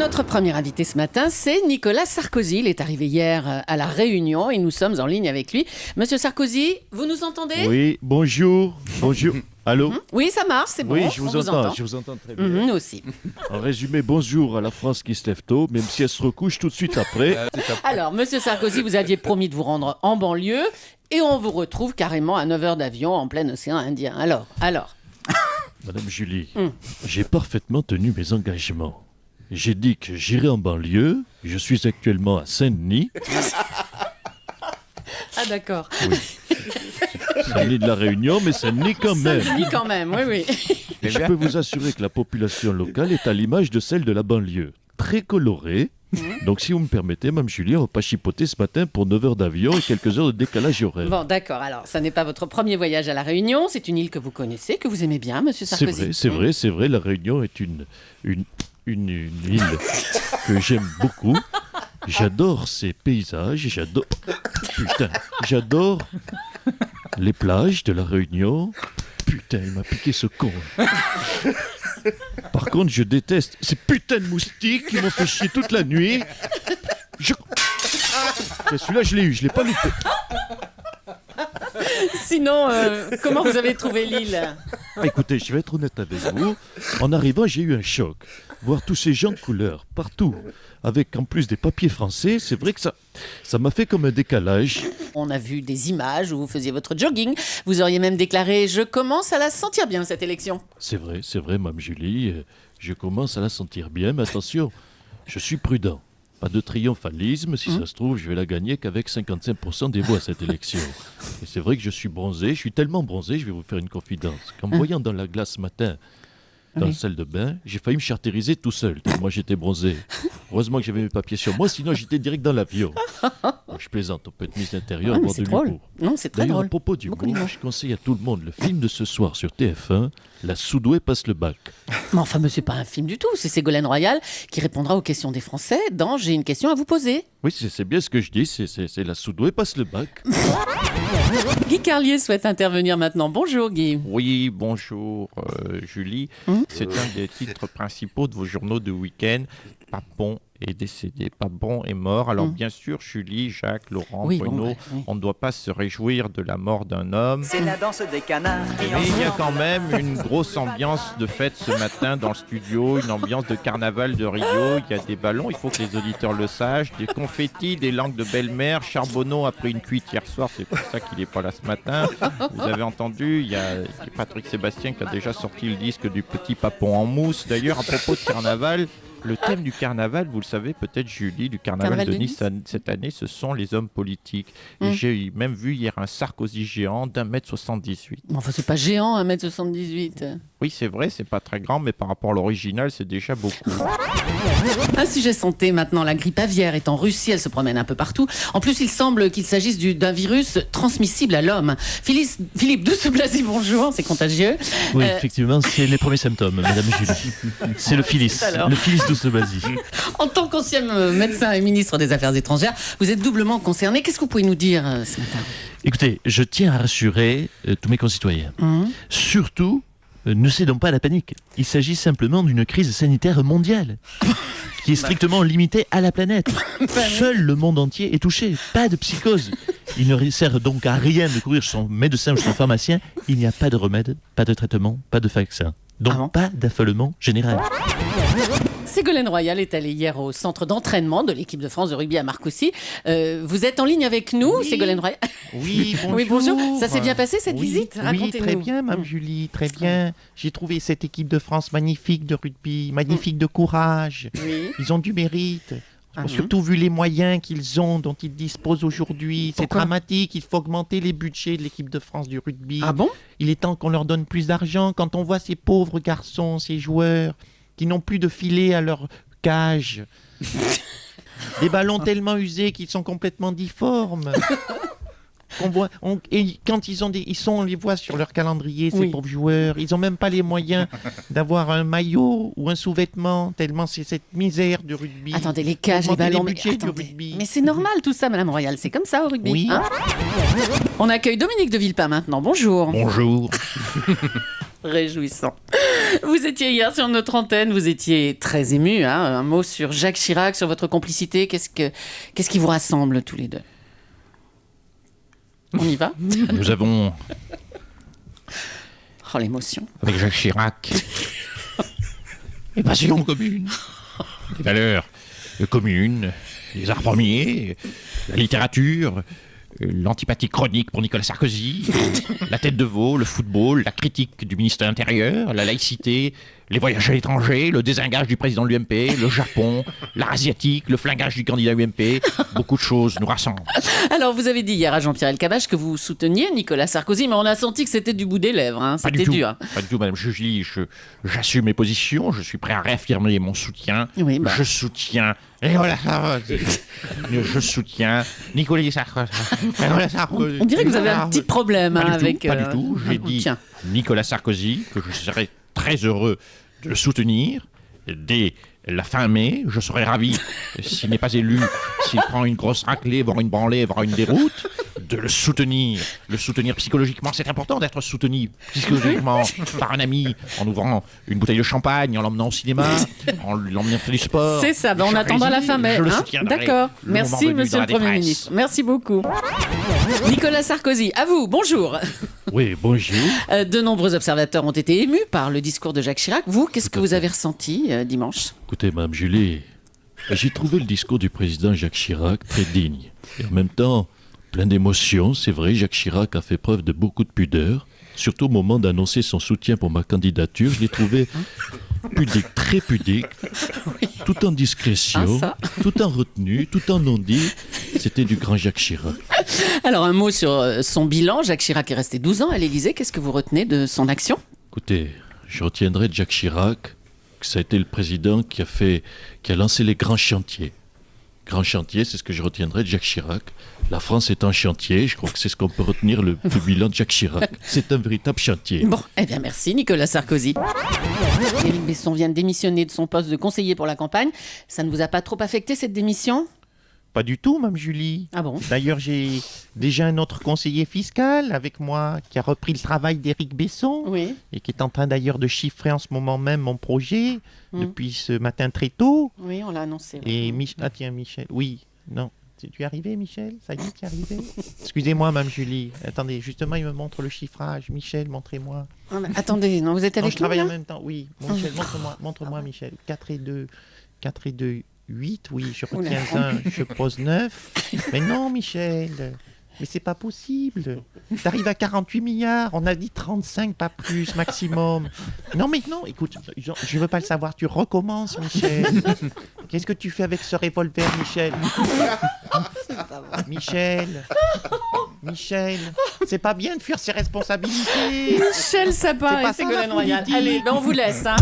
Notre premier invité ce matin, c'est Nicolas Sarkozy. Il est arrivé hier à La Réunion et nous sommes en ligne avec lui. Monsieur Sarkozy, vous nous entendez ? Oui, bonjour. Bonjour. Allô ? Oui, ça marche, c'est bon. Oui, je vous on entends. Je vous entends très bien. Nous aussi. En résumé, bonjour à la France qui se lève tôt, même si elle se recouche tout de suite après. Alors, monsieur Sarkozy, vous aviez promis de vous rendre en banlieue et on vous retrouve carrément à 9 heures d'avion en plein océan Indien. Alors. Madame Julie, j'ai parfaitement tenu mes engagements. J'ai dit que j'irai en banlieue. Je suis actuellement à Saint-Denis. Ah d'accord. Oui. Saint-Denis de la Réunion, mais Saint-Denis quand même. Saint-Denis quand même, oui. Et je peux vous assurer que la population locale est à l'image de celle de la banlieue. Très colorée. Donc si vous me permettez, Mme Julie, on va pas chipoter ce matin pour 9 heures d'avion et quelques heures de décalage horaire. Bon, d'accord. Alors, ça n'est pas votre premier voyage à La Réunion. C'est une île que vous connaissez, que vous aimez bien, monsieur Sarkozy. C'est vrai. La Réunion est une île que j'aime beaucoup. J'adore ses paysages, j'adore les plages de La Réunion. Putain, il m'a piqué ce con. Par contre, je déteste ces putains de moustiques qui m'ont fait chier toute la nuit. Celui-là, je l'ai eu, je l'ai pas loupé. Sinon, comment vous avez trouvé l'île ? Écoutez, je vais être honnête avec vous. En arrivant, j'ai eu un choc. Voir tous ces gens de couleur partout, avec en plus des papiers français, c'est vrai que ça m'a fait comme un décalage. On a vu des images où vous faisiez votre jogging. Vous auriez même déclaré « Je commence à la sentir bien, cette élection ». C'est vrai, Mme Julie. Je commence à la sentir bien, mais attention, je suis prudent. Pas de triomphalisme, si ça se trouve, je vais la gagner qu'avec 55% des voix cette élection. Et c'est vrai que je suis bronzé, je suis tellement bronzé, je vais vous faire une confidence. Qu'en me voyant dans la glace ce matin, dans la salle de bain, j'ai failli me charactériser tout seul, tellement j'étais bronzé. Heureusement que j'avais mes papiers sur moi, sinon j'étais direct dans l'avion. Bon, je plaisante, on peut être mis à l'intérieur à boire de l'humour. Non, c'est très D'ailleurs, drôle. à propos d'humour, je conseille à tout le monde le film de ce soir sur TF1, La Soudouée passe le bac. Mais enfin, mais c'est pas un film du tout. C'est Ségolène Royal qui répondra aux questions des Français dans « J'ai une question à vous poser ». Oui, c'est bien ce que je dis, c'est La Soudouée passe le bac. Guy Carlier souhaite intervenir maintenant. Bonjour Guy. Oui, bonjour Julie. C'est un des titres principaux de vos journaux de week-end. Papon est décédé, Papon est mort. Alors bien sûr, Julie, Jacques, Laurent, Bruno, on ne doit pas se réjouir de la mort d'un homme. C'est la danse des canards. Mais il y a quand même une grosse ambiance de fête ce matin dans le studio, une ambiance de carnaval de Rio. Il y a des ballons, il faut que les auditeurs le sachent, des confettis, des langues de belle-mère. Charbonneau a pris une cuite hier soir, c'est pour ça qu'il n'est pas là ce matin. Vous avez entendu, il y a Patrick Sébastien qui a déjà sorti le disque du petit Papon en mousse. D'ailleurs, à propos de carnaval, le thème du carnaval, vous le savez peut-être Julie, du carnaval de Nice cette année, ce sont les hommes politiques. Et j'ai même vu hier un Sarkozy géant d'1m78. Enfin, c'est pas géant, 1m78. Oui, c'est vrai, c'est pas très grand, mais par rapport à l'original, c'est déjà beaucoup. Un sujet santé maintenant, la grippe aviaire est en Russie, elle se promène un peu partout. En plus, il semble qu'il s'agisse d'un virus transmissible à l'homme. Philippe Douste-Blazy, bonjour, c'est contagieux. Oui, effectivement, c'est les premiers symptômes, Madame Julie. C'est le Philis Douste-Blazy. En tant qu'ancien médecin et ministre des Affaires étrangères, vous êtes doublement concerné. Qu'est-ce que vous pouvez nous dire ce matin ? Écoutez, je tiens à rassurer tous mes concitoyens. Surtout, ne cédons pas à la panique. Il s'agit simplement d'une crise sanitaire mondiale qui est strictement limitée à la planète. Seul le monde entier est touché. Pas de psychose. Il ne sert donc à rien de courir chez son médecin ou son pharmacien. Il n'y a pas de remède, pas de traitement, pas de vaccin. Donc pas d'affolement général. Ségolène Royal est allée hier au centre d'entraînement de l'équipe de France de rugby à Marcoussis. Vous êtes en ligne avec nous, Ségolène Royal ? Oui, bonjour. Oui, bonjour. Ça s'est bien passé cette visite ? Racontez-nous. Oui, très bien, Mme Julie, très bien. J'ai trouvé cette équipe de France magnifique de rugby, magnifique de courage. Oui. Ils ont du mérite. Surtout vu les moyens qu'ils ont, dont ils disposent aujourd'hui. C'est dramatique, il faut augmenter les budgets de l'équipe de France du rugby. Ah bon ? Il est temps qu'on leur donne plus d'argent. Quand on voit ces pauvres garçons, ces joueurs, qui n'ont plus de filet à leur cage, des ballons tellement usés qu'ils sont complètement difformes. Et quand on les voit sur leur calendrier, ces pauvres joueurs, ils n'ont même pas les moyens d'avoir un maillot ou un sous-vêtement, tellement c'est cette misère du rugby. Attendez, les cages, les ballons, du attendez. rugby. Mais c'est normal tout ça, Madame Royal, c'est comme ça au rugby. Oui. On accueille Dominique de Villepin maintenant, bonjour. Bonjour. Réjouissant. Vous étiez hier sur notre antenne, vous étiez très ému. Hein, un mot sur Jacques Chirac, sur votre complicité. Qu'est-ce qui vous rassemble tous les deux? On y va? Nous avons, Oh, l'émotion. avec Jacques Chirac, des passions communes, des valeurs communes, les arts premiers, la littérature, l'antipathie chronique pour Nicolas Sarkozy, la tête de veau, le football, la critique du ministre de l'Intérieur, la laïcité, les voyages à l'étranger, le désengage du président de l'UMP, le Japon, l'art asiatique, le flingage du candidat UMP. Beaucoup de choses nous rassemblent. Alors, vous avez dit hier à Jean-Pierre Elkabbach que vous souteniez Nicolas Sarkozy, mais on a senti que c'était du bout des lèvres. Hein. Pas du C'était tout. dur. Pas du tout, Madame Julie. J'assume mes positions. Je suis prêt à réaffirmer mon soutien. Oui, bah. Je soutiens. Et voilà, je soutiens Nicolas Sarkozy. On dirait que vous avez un petit problème Pas hein, du tout, avec. pas du tout. J'ai dit Tiens. Nicolas Sarkozy, que je serais très heureux de le soutenir dès la fin mai. Je serais ravi, s'il n'est pas élu, s'il prend une grosse raclée, voire une branlée, voire une déroute, de le soutenir. Le soutenir psychologiquement. C'est important d'être soutenu psychologiquement par un ami, en ouvrant une bouteille de champagne, en l'emmenant au cinéma, en l'emmenant faire du sport. C'est ça, on attendra la fin mai. Je le Hein soutiendrai. D'accord. Le moment Merci, venu monsieur dans le la Premier détresse. ministre. Merci beaucoup. Nicolas Sarkozy, à vous, bonjour. Oui, bonjour. De nombreux observateurs ont été émus par le discours de Jacques Chirac. Vous, qu'est-ce que Tout à vous fait. avez ressenti dimanche? Écoutez, Madame Julie, j'ai trouvé le discours du président Jacques Chirac très digne. Et en même temps, plein d'émotions. C'est vrai, Jacques Chirac a fait preuve de beaucoup de pudeur. Surtout au moment d'annoncer son soutien pour ma candidature. Je l'ai trouvé pudique, très pudique, tout en discrétion, Ah, ça. tout en retenue, tout en non-dit. C'était du grand Jacques Chirac. Alors, un mot sur son bilan. Jacques Chirac est resté 12 ans à l'Élysée. Qu'est-ce que vous retenez de son action? Écoutez, je retiendrai de Jacques Chirac que ça a été le président qui a lancé les grands chantiers. Grands chantiers, c'est ce que je retiendrai de Jacques Chirac. La France est en chantier, je crois que c'est ce qu'on peut retenir le bilan de Jacques Chirac. C'est un véritable chantier. Bon, eh bien merci Nicolas Sarkozy. Éric Besson vient de démissionner de son poste de conseiller pour la campagne. Ça ne vous a pas trop affecté cette démission? Pas du tout, Mme Julie. Ah bon? D'ailleurs, j'ai déjà un autre conseiller fiscal avec moi qui a repris le travail d'Éric Besson Oui. et qui est en train d'ailleurs de chiffrer en ce moment même mon projet Mm. depuis ce matin très tôt. Oui, on l'a annoncé. oui. Et Ah tiens, Michel. Oui, non. Tu es arrivé, Michel? Ça y est, tu es arrivé? Excusez-moi, Mme Julie. Attendez, justement, il me montre le chiffrage. Michel, montrez-moi. Ah, mais attendez, non, vous êtes Non, avec je nous travaille là en même temps. Oui, Michel, montre-moi, Michel. 4 et 2, 8, oui, je Oula. retiens un, je pose 9. Mais non, Michel, mais c'est pas possible. T'arrives à 48 milliards, on a dit 35, pas plus, maximum. Non, mais non, écoute, je veux pas le savoir, tu recommences, Michel. Qu'est-ce que tu fais avec ce revolver, Michel? Michel, c'est pas bien de fuir ses responsabilités. Michel Sapin C'est pas et ça, Ségolène la Royal. politique. Allez, ben on vous laisse. Hein.